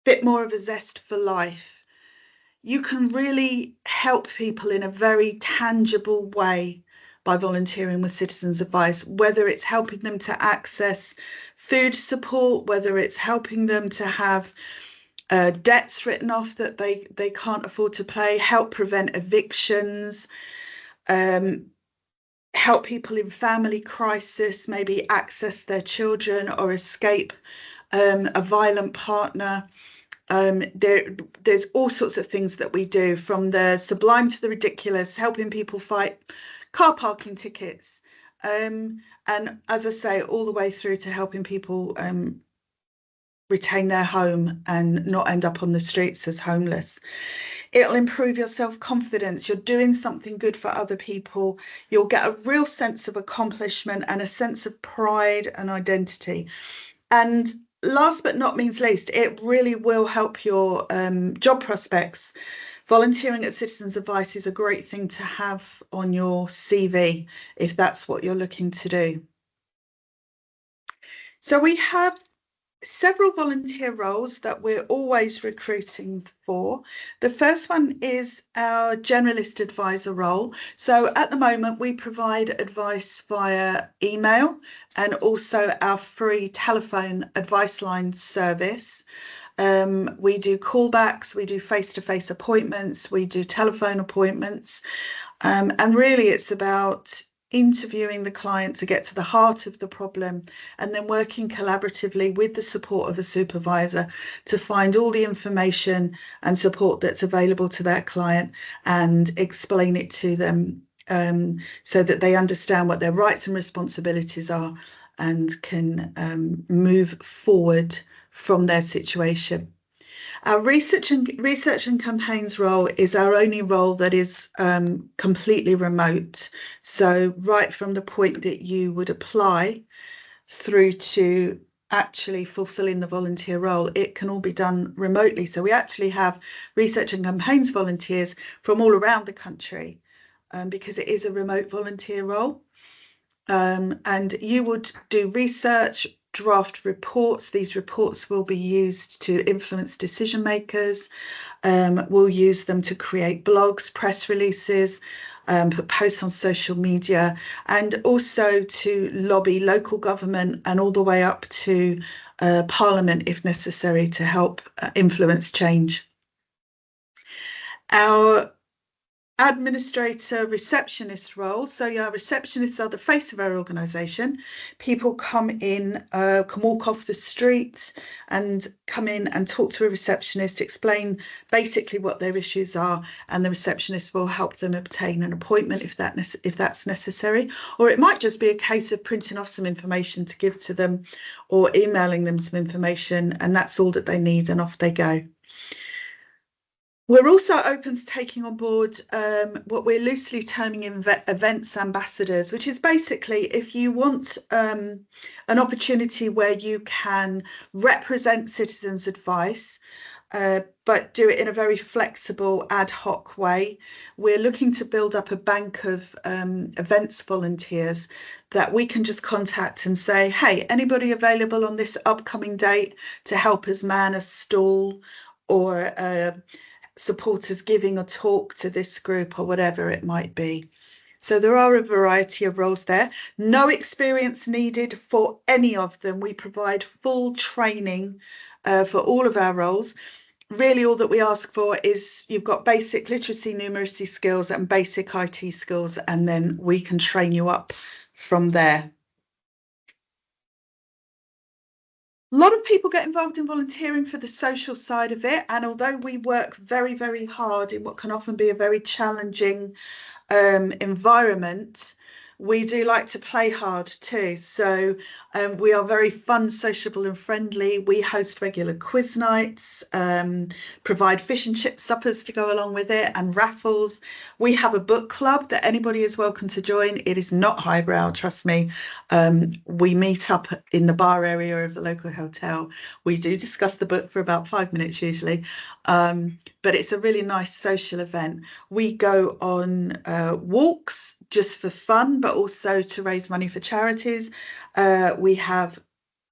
bit more of a zest for life. You can really help people in a very tangible way by volunteering with Citizens Advice, whether it's helping them to access food support, whether it's helping them to have debts written off that they can't afford to pay, help prevent evictions, help people in family crisis, maybe access their children or escape a violent partner. There's all sorts of things that we do, from the sublime to the ridiculous, helping people fight car parking tickets, and as I say, all the way through to helping people retain their home and not end up on the streets as homeless. It'll improve your self-confidence. You're doing something good for other people. You'll get a real sense of accomplishment and a sense of pride and identity. And last but not least, it really will help your job prospects. Volunteering at Citizens Advice is a great thing to have on your CV if that's what you're looking to do. So we have several volunteer roles that we're always recruiting for. The first one is our generalist advisor role. So at the moment we provide advice via email and also our free telephone advice line service. We do callbacks, we do face-to-face appointments, we do telephone appointments, and really it's about interviewing the client to get to the heart of the problem and then working collaboratively with the support of a supervisor to find all the information and support that's available to that client and explain it to them so that they understand what their rights and responsibilities are and can move forward from their situation. Our research and campaigns role is our only role that is completely remote. So right from the point that you would apply through to actually fulfilling the volunteer role, it can all be done remotely. So we actually have research and campaigns volunteers from all around the country because it is a remote volunteer role. And you would do research, draft reports. These reports will be used to influence decision makers. We'll use them to create blogs, press releases, put posts on social media, and also to lobby local government and all the way up to Parliament if necessary to help influence change. Our administrator, receptionist role. So yeah, receptionists are the face of our organisation. People come in, can walk off the streets and come in and talk to a receptionist, explain basically what their issues are, and the receptionist will help them obtain an appointment if that's necessary. Or it might just be a case of printing off some information to give to them, or emailing them some information, and that's all that they need, and off they go. We're also open to taking on board what we're loosely terming events ambassadors, which is basically if you want an opportunity where you can represent citizens' advice, but do it in a very flexible ad hoc way. We're looking to build up a bank of events volunteers that we can just contact and say, hey, anybody available on this upcoming date to help us man a stall, or supporters giving a talk to this group, or whatever it might be. So there are a variety of roles there. No experience needed for any of them. We provide full training for all of our roles. Really, all that we ask for is you've got basic literacy, numeracy skills and basic IT skills, and then we can train you up from there. A lot of people get involved in volunteering for the social side of it, and although we work very, very hard in what can often be a very challenging environment, we do like to play hard too. So we are very fun, sociable and friendly. We host regular quiz nights, provide fish and chip suppers to go along with it, and raffles. We have a book club that anybody is welcome to join. It is not highbrow, trust me. We meet up in the bar area of the local hotel. We do discuss the book for about 5 minutes usually, but it's a really nice social event. We go on walks just for fun, but also to raise money for charities. We have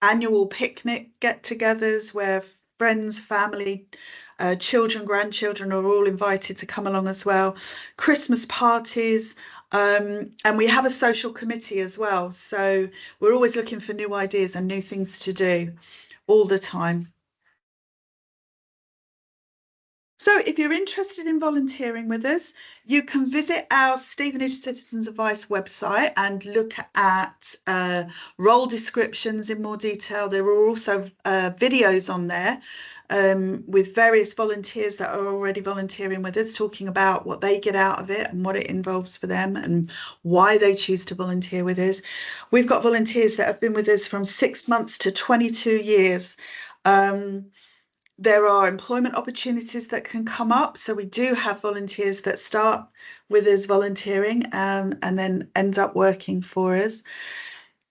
annual picnic get-togethers where friends, family, children, grandchildren are all invited to come along as well. Christmas parties, and we have a social committee as well. So we're always looking for new ideas and new things to do all the time. So if you're interested in volunteering with us, you can visit our Stevenage Citizens Advice website and look at role descriptions in more detail. There are also videos on there with various volunteers that are already volunteering with us, talking about what they get out of it and what it involves for them and why they choose to volunteer with us. We've got volunteers that have been with us from 6 months to 22 years. There are employment opportunities that can come up. So we do have volunteers that start with us volunteering and then end up working for us.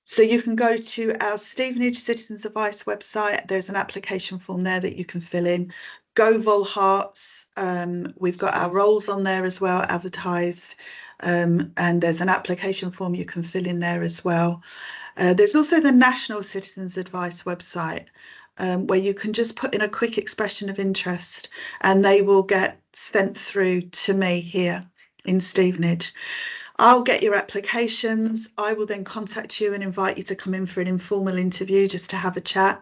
So you can go to our Stevenage Citizens Advice website. There's an application form there that you can fill in. GoVolHerts, we've got our roles on there as well, advertised. And there's an application form you can fill in there as well. There's also the National Citizens Advice website, where you can just put in a quick expression of interest and they will get sent through to me here in Stevenage. I'll get your applications. I will then contact you and invite you to come in for an informal interview just to have a chat.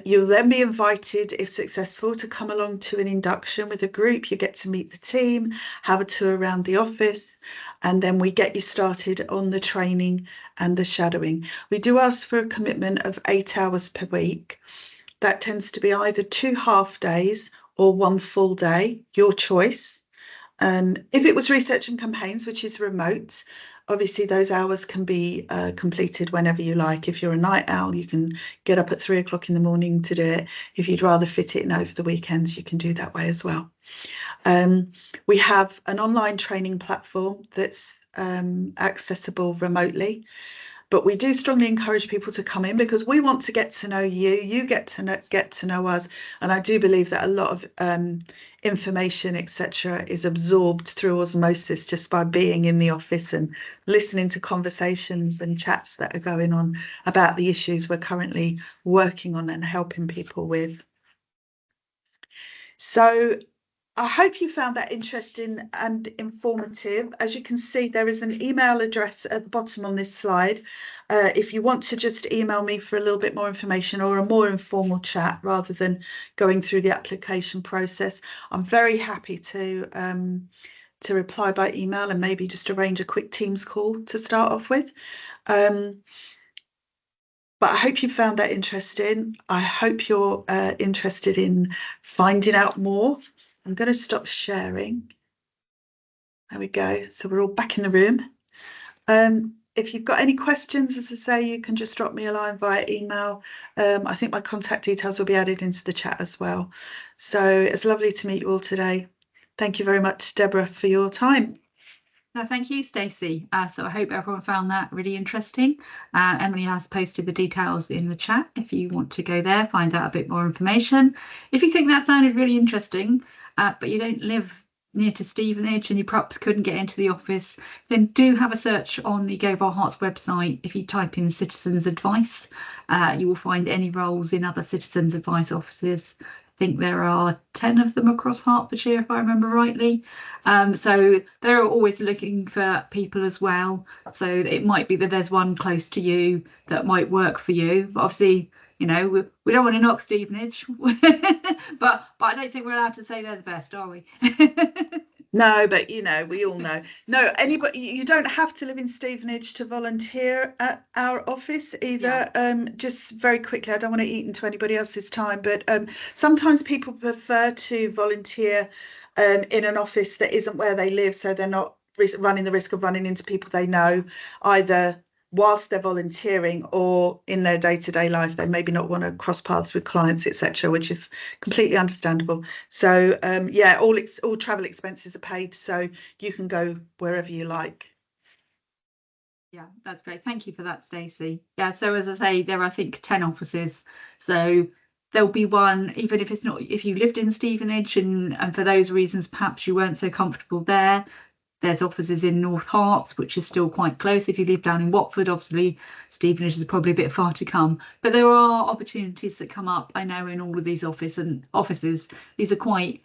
You'll then be invited, if successful, to come along to an induction with a group. You get to meet the team, have a tour around the office, and then we get you started on the training and the shadowing. We do ask for a commitment of 8 hours per week. That tends to be either 2 half days or 1 full day, your choice. If it was research and campaigns, which is remote, obviously those hours can be completed whenever you like. If you're a night owl, you can get up at 3 o'clock in the morning to do it. If you'd rather fit it in over the weekends, you can do that way as well. We have an online training platform that's accessible remotely, but we do strongly encourage people to come in because we want to get to know you, you get to know us, and I do believe that a lot of information, etc., is absorbed through osmosis just by being in the office and listening to conversations and chats that are going on about the issues we're currently working on and helping people with. So I hope you found that interesting and informative. As you can see, there is an email address at the bottom on this slide. If you want to just email me for a little bit more information or a more informal chat rather than going through the application process, I'm very happy to to reply by email and maybe just arrange a quick Teams call to start off with. But I hope you found that interesting. I hope you're interested in finding out more. I'm going to stop sharing. There we go. So we're all back in the room. If you've got any questions, as I say, you can just drop me a line via email. I think my contact details will be added into the chat as well. So it's lovely to meet you all today. Thank you very much, Deborah, for your time. No, thank you, Stacey. So I hope everyone found that really interesting. Emily has posted the details in the chat if you want to go there, find out a bit more information. If you think that sounded really interesting, but you don't live near to Stevenage and you perhaps couldn't get into the office, then do have a search on the GoVolHerts website. If you type in citizens advice, you will find any roles in other citizens advice offices. I think there are 10 of them across Hertfordshire, if I remember rightly. So they're always looking for people as well. So it might be that there's one close to you that might work for you. But obviously, you know, we don't want to knock Stevenage, but I don't think we're allowed to say they're the best, are we? No, but you know, we all know. No, anybody, you don't have to live in Stevenage to volunteer at our office either. Yeah. Just very quickly, I don't want to eat into anybody else's time, but sometimes people prefer to volunteer in an office that isn't where they live, so they're not running the risk of running into people they know, either whilst they're volunteering or in their day-to-day life. They maybe not want to cross paths with clients, etc., which is completely understandable. So yeah, all travel expenses are paid, so you can go wherever you like. Yeah, that's great. Thank you for that, Stacey. Yeah, so as I say, there are, I think, 10 offices. So there'll be one, even if it's not, if you lived in Stevenage and for those reasons perhaps you weren't so comfortable there. There's offices in North Herts, which is still quite close. If you live down in Watford, obviously Stevenage is probably a bit far to come. But there are opportunities that come up, I know, in all of these offices. These are quite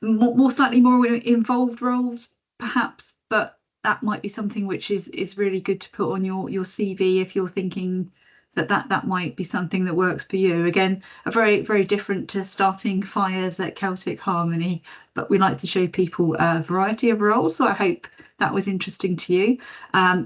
slightly more involved roles, perhaps, but that might be something which is really good to put on your CV if you're thinking that might be something that works for you. Again, a very different to starting fires at Celtic Harmony, but we like to show people a variety of roles, so I hope that was interesting to you.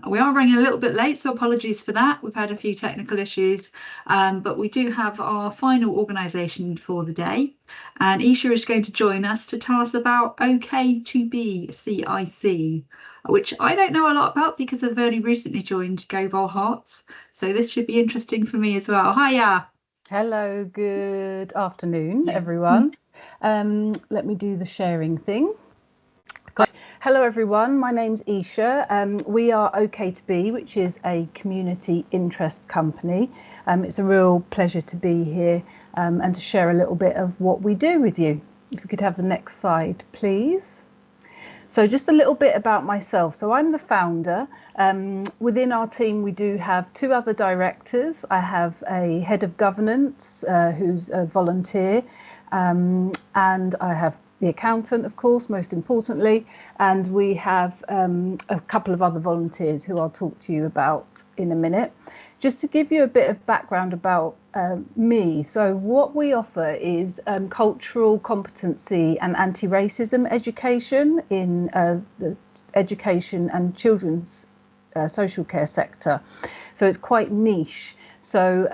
We are running a little bit late, so apologies for that. We've had a few technical issues, but we do have our final organisation for the day, and Isha is going to join us to tell us about OK to Be CIC, which I don't know a lot about because I've only recently joined GoVolHerts. So this should be interesting for me as well. Hiya. Hello, good afternoon, everyone. Let me do the sharing thing. Hello, everyone. My name's Isha. We are OK to Be, which is a community interest company. It's a real pleasure to be here and to share a little bit of what we do with you. If you could have the next slide, please. So just a little bit about myself. So I'm the founder. Within our team, we do have 2 other directors. I have a head of governance who's a volunteer, and I have the accountant, of course, most importantly, and we have a couple of other volunteers who I'll talk to you about in a minute. Just to give you a bit of background about me, so what we offer is cultural competency and anti-racism education in the education and children's social care sector. So it's quite niche. So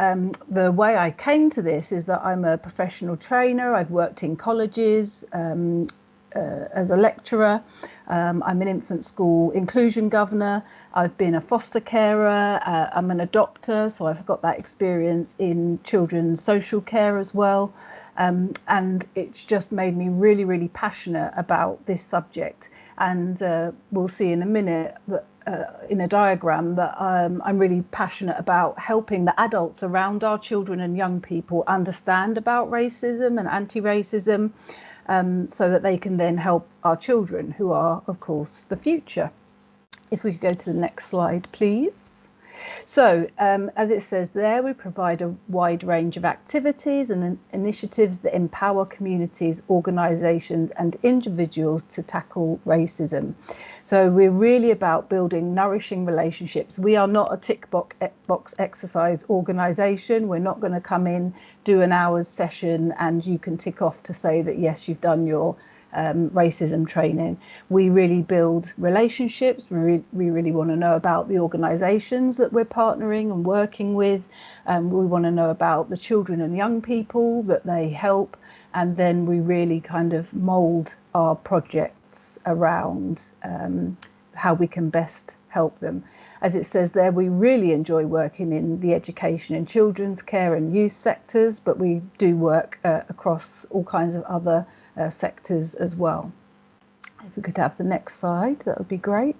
the way I came to this is that I'm a professional trainer. I've worked in colleges as a lecturer. I'm an infant school inclusion governor. I've been a foster carer. I'm an adopter, so I've got that experience in children's social care as well. And it's just made me really, really passionate about this subject. And we'll see in a minute that in a diagram that I'm really passionate about helping the adults around our children and young people understand about racism and anti-racism, so that they can then help our children, who are, of course, the future. If we could go to the next slide, please. So, as it says there, we provide a wide range of activities and initiatives that empower communities, organisations and individuals to tackle racism. So we're really about building nourishing relationships. We are not a tick box exercise organisation. We're not going to come in, do an hour's session and you can tick off to say that, yes, you've done your racism training. We really build relationships. We really want to know about the organisations that we're partnering and working with. We want to know about the children and young people that they help, and then we really kind of mould our projects around how we can best help them. As it says there, we really enjoy working in the education and children's care and youth sectors, but we do work across all kinds of other sectors as well. If we could have the next slide, that would be great.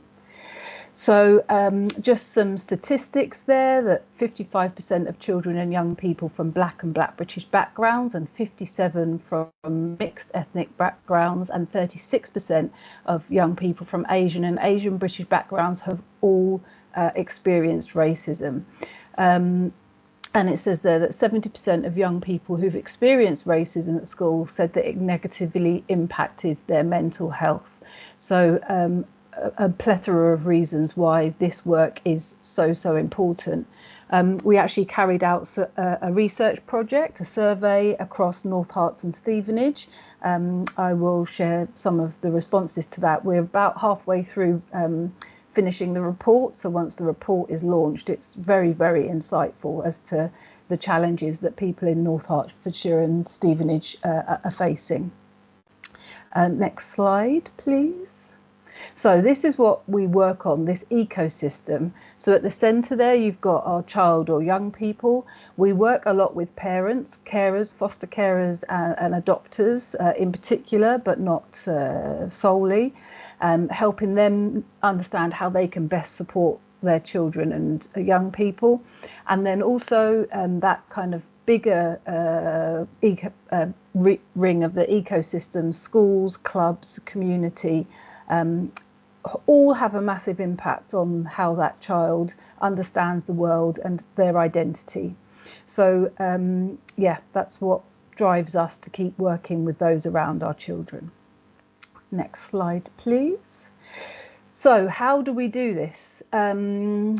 So just some statistics there, that 55% of children and young people from Black and Black British backgrounds, and 57% from mixed ethnic backgrounds, and 36% of young people from Asian and Asian British backgrounds have all experienced racism. And it says there that 70% of young people who've experienced racism at school said that it negatively impacted their mental health. So a plethora of reasons why this work is so important. We actually carried out a research project, a survey across North Herts and Stevenage. I will share some of the responses to that. We're about halfway through finishing the report, so once the report is launched, it's very insightful as to the challenges that people in North Hertfordshire and Stevenage are facing. Next slide, please. So this is what we work on, this ecosystem. So at the centre there, you've got our child or young people. We work a lot with parents, carers, foster carers and adopters in particular, but not solely, helping them understand how they can best support their children and young people. And then also that kind of bigger ring of the ecosystem, schools, clubs, community, all have a massive impact on how that child understands the world and their identity. So yeah, that's what drives us to keep working with those around our children. Next slide, please. So how do we do this? That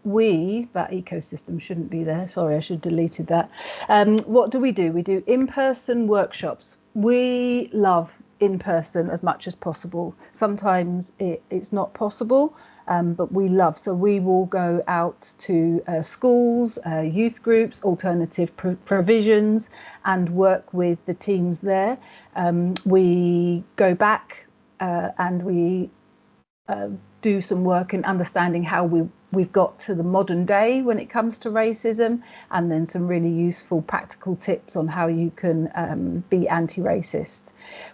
ecosystem shouldn't be there. Sorry, I should have deleted that. What do? We do in-person workshops. We love in-person as much as possible. Sometimes it's not possible, but we love. So we will go out to schools, youth groups, alternative provisions, and work with the teams there. We go back and we do some work in understanding how we've got to the modern day when it comes to racism, and then some really useful practical tips on how you can be anti-racist.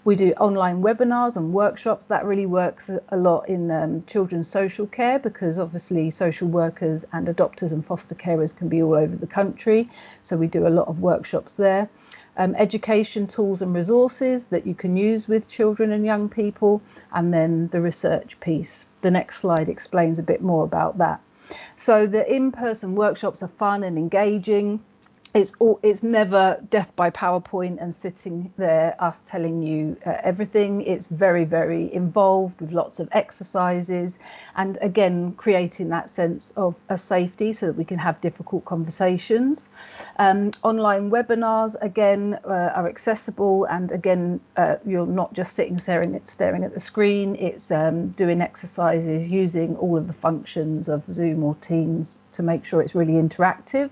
We do online webinars and workshops. That really works a lot in children's social care, because obviously social workers and adopters and foster carers can be all over the country. So we do a lot of workshops there. Education tools and resources that you can use with children and young people, and then the research piece. The next slide explains a bit more about that. So the in-person workshops are fun and engaging. It's never death by PowerPoint and sitting there us telling you everything. It's very involved with lots of exercises, and again creating that sense of a safety so that we can have difficult conversations. Online webinars again are accessible, and again you're not just sitting staring at the screen. It's doing exercises using all of the functions of Zoom or Teams to make sure it's really interactive.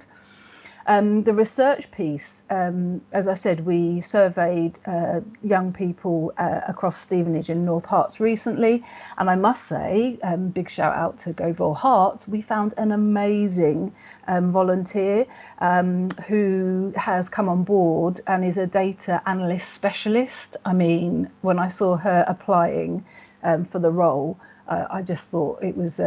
The research piece, as I said, we surveyed young people across Stevenage and North Herts recently, and I must say, big shout out to GoVolHerts. We found an amazing volunteer who has come on board and is a data analyst specialist. I mean, when I saw her applying for the role, I just thought it was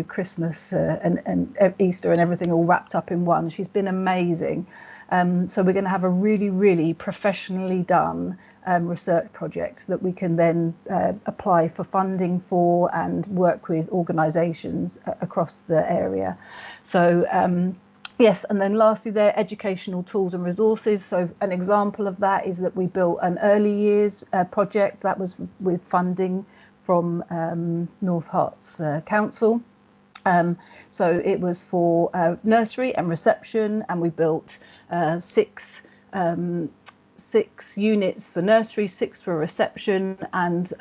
Christmas and Easter and everything all wrapped up in one. She's been amazing. So we're going to have a really professionally done research project that we can then apply for funding for and work with organisations across the area. So yes, and then lastly there, educational tools and resources. So an example of that is that we built an early years project that was with funding from North Herts Council. So it was for nursery and reception, and we built six 6 units for nursery, 6 for reception, and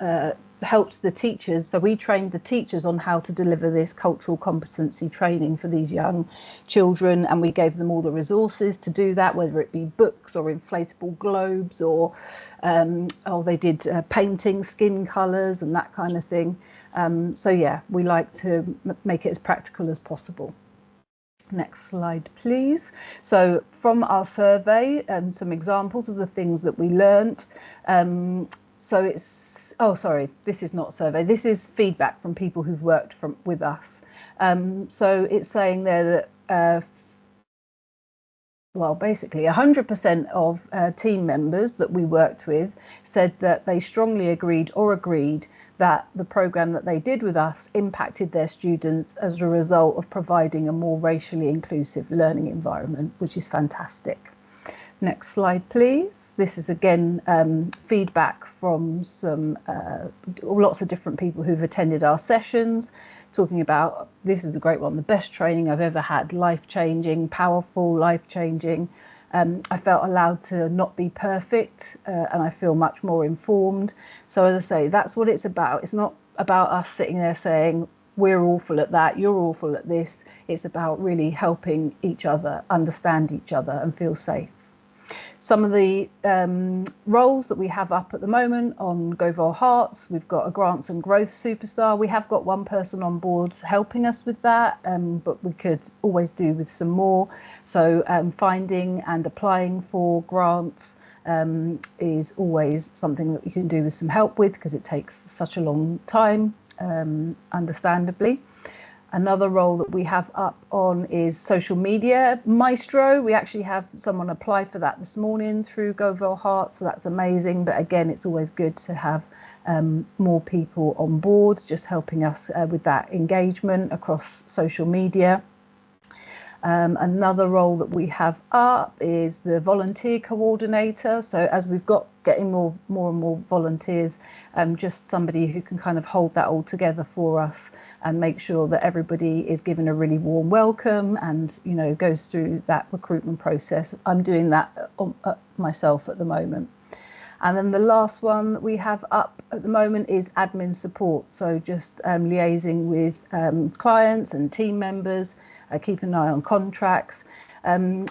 helped the teachers. So we trained the teachers on how to deliver this cultural competency training for these young children, and we gave them all the resources to do that, whether it be books or inflatable globes, or they did painting, skin colours and that kind of thing. So yeah, we like to make it as practical as possible. Next slide, please. So from our survey, some examples of the things that we learnt. So it's, oh, sorry, this is not survey. This is feedback from people who've worked with us. So it's saying there that, well, basically 100% of team members that we worked with said that they strongly agreed that the programme that they did with us impacted their students as a result of providing a more racially inclusive learning environment, which is fantastic. Next slide, please. This is again feedback from some lots of different people who've attended our sessions, talking about, this is a great one, the best training I've ever had, life-changing, powerful, life-changing. I felt allowed to not be perfect, and I feel much more informed. So as I say, that's what it's about. It's not about us sitting there saying, we're awful at that, you're awful at this. It's about really helping each other understand each other and feel safe. Some of the roles that we have up at the moment on GoVolHerts, we've got a grants and growth superstar. We have got one person on board helping us with that, but we could always do with some more. So finding and applying for grants is always something that you can do with some help with, because it takes such a long time, understandably. Another role that we have up on is social media maestro. We actually have someone apply for that this morning through GoVolHerts, so that's amazing. But again, it's always good to have more people on board, just helping us with that engagement across social media. Another role that we have up is the volunteer coordinator. So as we've got getting more and more volunteers, just somebody who can kind of hold that all together for us and make sure that everybody is given a really warm welcome and, you know, goes through that recruitment process. I'm doing that myself at the moment. And then the last one that we have up at the moment is admin support. So just liaising with clients and team members, keep an eye on contracts.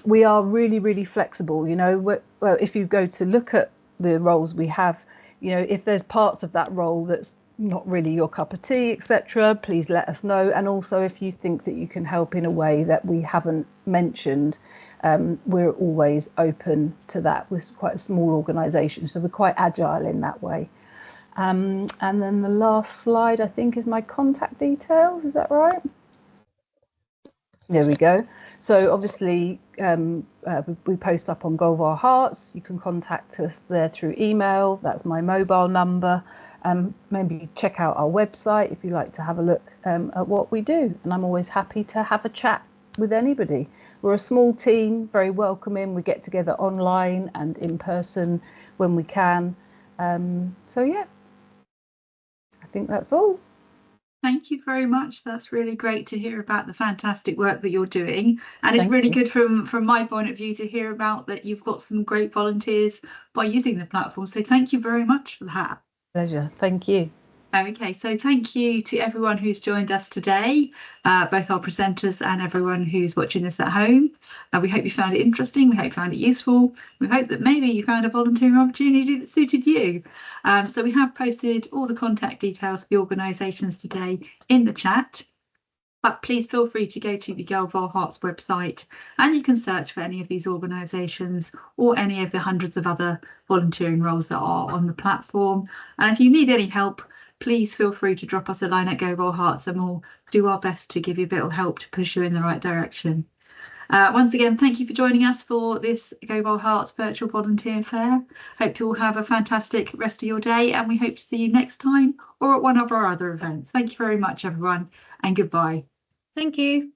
We are really, really flexible. You know, well, if you go to look at the roles we have, you know, if there's parts of that role that's not really your cup of tea, etc., please let us know. And also, if you think that you can help in a way that we haven't mentioned, we're always open to that. We're quite a small organisation, so we're quite agile in that way. And then the last slide, I think, is my contact details. Is that right? There we go. So obviously we post up on GoVolHerts. You can contact us there through email. That's my mobile number. Maybe check out our website if you like to have a look at what we do. And I'm always happy to have a chat with anybody. We're a small team, very welcoming. We get together online and in person when we can. So yeah, I think that's all. Thank you very much. That's really great to hear about the fantastic work that you're doing. And it's really good from my point of view to hear about that you've got some great volunteers by using the platform. So thank you very much for that. Pleasure. Thank you. Okay, so thank you to everyone who's joined us today, both our presenters and everyone who's watching this at home. We hope you found it interesting. We hope you found it useful. We hope that maybe you found a volunteering opportunity that suited you. So we have posted all the contact details for the organisations today in the chat. But please feel free to go to the GoVolHerts website and you can search for any of these organisations or any of the hundreds of other volunteering roles that are on the platform. And if you need any help, please feel free to drop us a line at GoVolHerts and we'll do our best to give you a bit of help to push you in the right direction. Once again, thank you for joining us for this GoVolHerts Virtual Volunteer Fair. Hope you all have a fantastic rest of your day and we hope to see you next time or at one of our other events. Thank you very much, everyone, and goodbye. Thank you.